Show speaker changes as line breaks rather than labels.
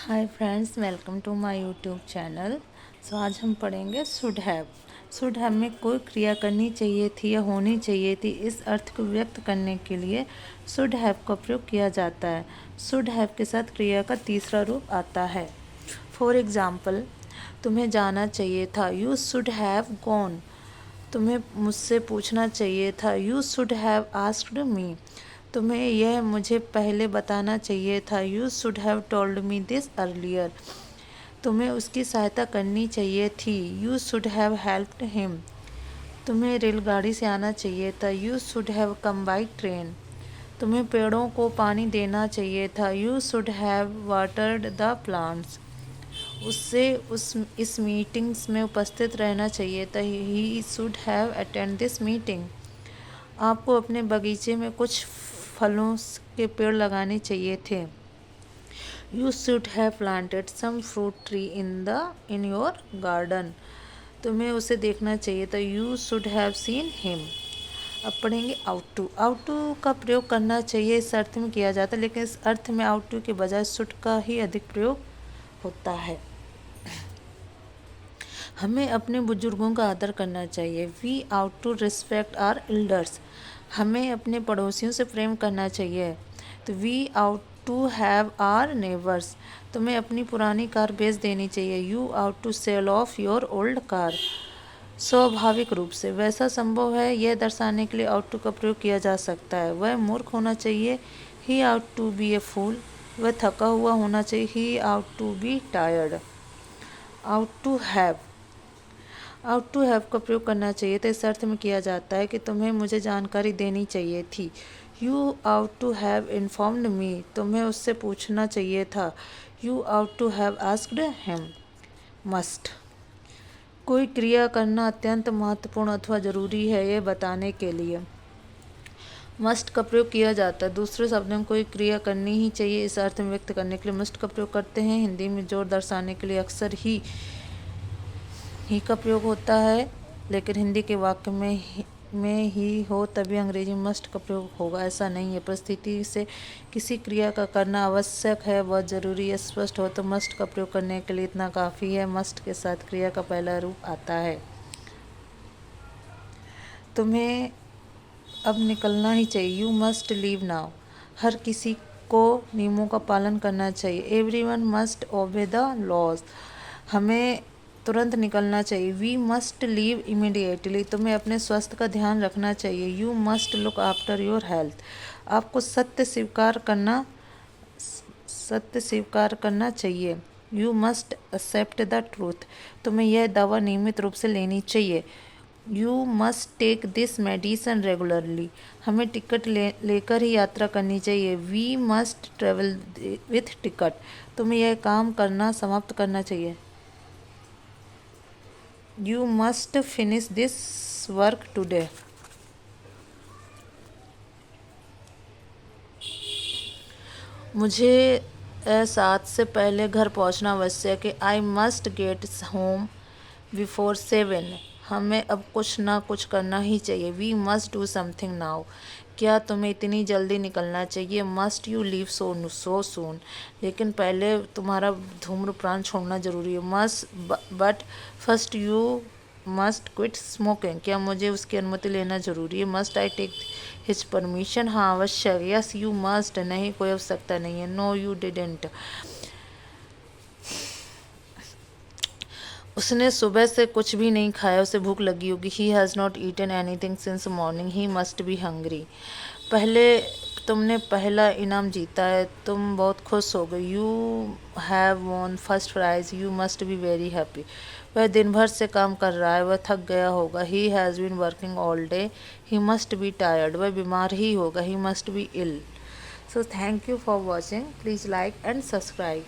Hi friends, welcome to my YouTube channel. आज हम पढ़ेंगे शुड हैव। शुड हैव में कोई क्रिया करनी चाहिए थी या होनी चाहिए थी, इस अर्थ को व्यक्त करने के लिए शुड हैव का प्रयोग किया जाता है। शुड हैव के साथ क्रिया का तीसरा रूप आता है। फॉर एग्जाम्पल, तुम्हें जाना चाहिए था, यू शुड हैव गॉन। तुम्हें मुझसे पूछना चाहिए था, you should have asked me. तुम्हें यह मुझे पहले बताना चाहिए था, you should have told me this earlier. तुम्हें उसकी सहायता करनी चाहिए थी, you should have helped him. तुम्हें रेलगाड़ी से आना चाहिए था, you should have come by train. तुम्हें पेड़ों को पानी देना चाहिए था, you should have watered the plants. उससे इस मीटिंग्स में उपस्थित रहना चाहिए था, he should have attend this meeting. आपको अपने बगीचे में कुछ फलों के पेड़ लगाने चाहिए थे, you should have planted some fruit tree in your garden. तुम्हें उसे देखना चाहिए था, you should have seen him. अब पढ़ेंगे आउट टू। आउट टू का प्रयोग करना चाहिए इस अर्थ में किया जाता है, लेकिन इस अर्थ में आउट टू के बजाय शुड का ही अधिक प्रयोग होता है। हमें अपने बुजुर्गों का आदर करना चाहिए, we ought to respect our elders. हमें अपने पड़ोसियों से प्रेम करना चाहिए, तो we ought to have our neighbours. तुम्हें अपनी पुरानी कार बेच देनी चाहिए, you ought to sell off your old car. स्वाभाविक रूप से वैसा संभव है, यह दर्शाने के लिए आउट टू का प्रयोग किया जा सकता है। वह मूर्ख होना चाहिए, he ought to be a fool. वह थका हुआ होना चाहिए, he ought to be tired. Ought to have. Ought to have का प्रयोग करना चाहिए तो इस अर्थ में किया जाता है कि तुम्हें मुझे जानकारी देनी चाहिए थी, you ought to have informed me. तुम्हें उससे पूछना चाहिए था, you ought to have asked him. Must. कोई क्रिया करना अत्यंत महत्वपूर्ण अथवा जरूरी है, यह बताने के लिए मस्ट का प्रयोग किया जाता है। दूसरे शब्दों में कोई क्रिया करनी ही चाहिए, इस अर्थ में व्यक्त करने के लिए मस्ट का प्रयोग करते हैं। हिंदी में जोर दर्शाने के लिए अक्सर ही का प्रयोग होता है, लेकिन हिंदी के वाक्य में ही हो तभी अंग्रेजी में मस्ट का प्रयोग होगा, ऐसा नहीं है। परिस्थिति से किसी क्रिया का करना आवश्यक है, बहुत ज़रूरी है, स्पष्ट हो तो मस्ट का प्रयोग करने के लिए इतना काफ़ी है। मस्ट के साथ क्रिया का पहला रूप आता है। तुम्हें अब निकलना ही चाहिए, यू मस्ट लीव नाउ। हर किसी को नियमों का पालन करना चाहिए, everyone must obey the laws. हमें तुरंत निकलना चाहिए, वी मस्ट लीव इमीडिएटली। तुम्हें अपने स्वास्थ्य का ध्यान रखना चाहिए, you must look after your health. आपको सत्य स्वीकार करना चाहिए, you must accept the truth. तुम्हें यह दवा नियमित रूप से लेनी चाहिए, you must take this medicine regularly. हमें टिकट लेकर ही यात्रा करनी चाहिए, we must travel with ticket. तुम्हें यह काम करना समाप्त करना चाहिए, you must finish this work today. मुझे 7 से पहले घर पहुंचना आवश्यक है, I must get home before 7। हमें अब कुछ ना कुछ करना ही चाहिए, we must do something now. क्या तुम्हें इतनी जल्दी निकलना चाहिए, must you leave so soon. लेकिन पहले तुम्हारा धूम्रपान छोड़ना जरूरी है, must but first you must quit smoking. क्या मुझे उसकी अनुमति लेना जरूरी है, must I take his permission. हाँ, आवश्यक, यस यू मस्ट। नहीं, कोई आवश्यकता नहीं है, नो यू डिडेंट। उसने सुबह से कुछ भी नहीं खाया, उसे भूख लगी होगी, he has not eaten anything since morning, he must be hungry. तुमने पहला इनाम जीता है, तुम बहुत खुश हो गए, you have won first prize, you must be very happy. वह दिन भर से काम कर रहा है, वह थक गया होगा, he has been working all day, he must be tired. वह बीमार ही होगा, he must be ill. So thank you for watching, please like and subscribe.